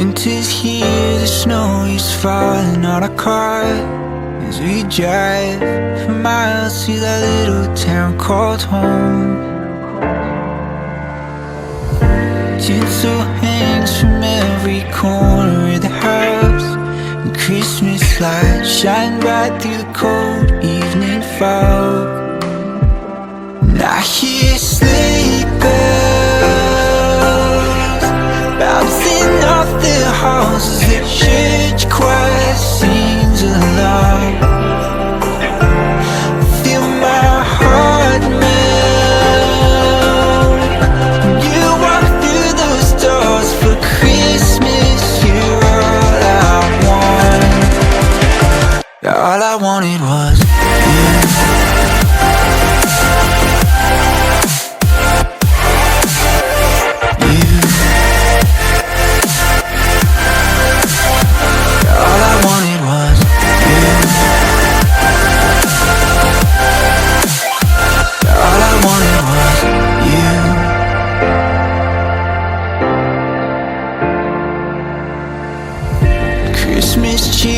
Winter's here, the snow is falling on our car as we drive for miles to that little town called home. Tinsel hangs from every corner of the house, and Christmas lights shine bright through the cold evening fog. And I hear sleigh bells bouncing off the halls as the church choir sings along. Feel my heart melt when you walk through those doors. For Christmas, you're all I want. All I wanted was you. Christmas cheer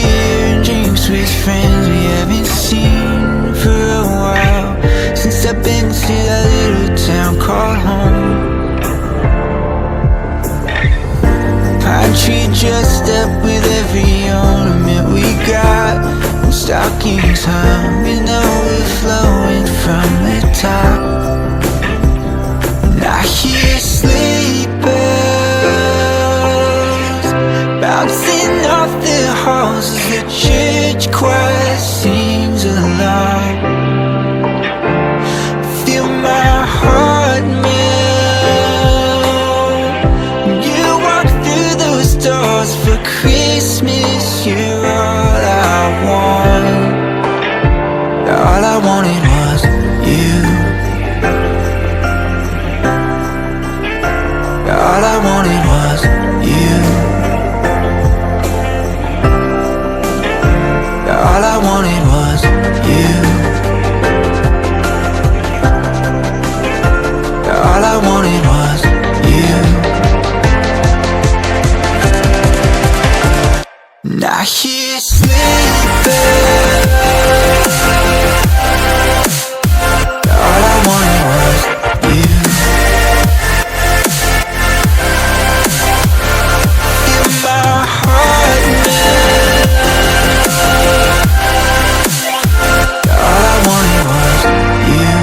and drinks with friends we haven't seen for a while, since I've been to that little town called home. Pine tree dressed up with every ornament we got, and stockings hung with overflowing from the top. And I hear sleigh bells bouncing off the halls as the church choir sings along. Feel my heart melt when you walk through those doors. For Christmas, you're all I want. All I wanted was you. All I wanted was you. All I wanted was you. All I wanted was you. And I hear sleigh bells. All I wanted was you. Feel my heart melt. All I wanted was you.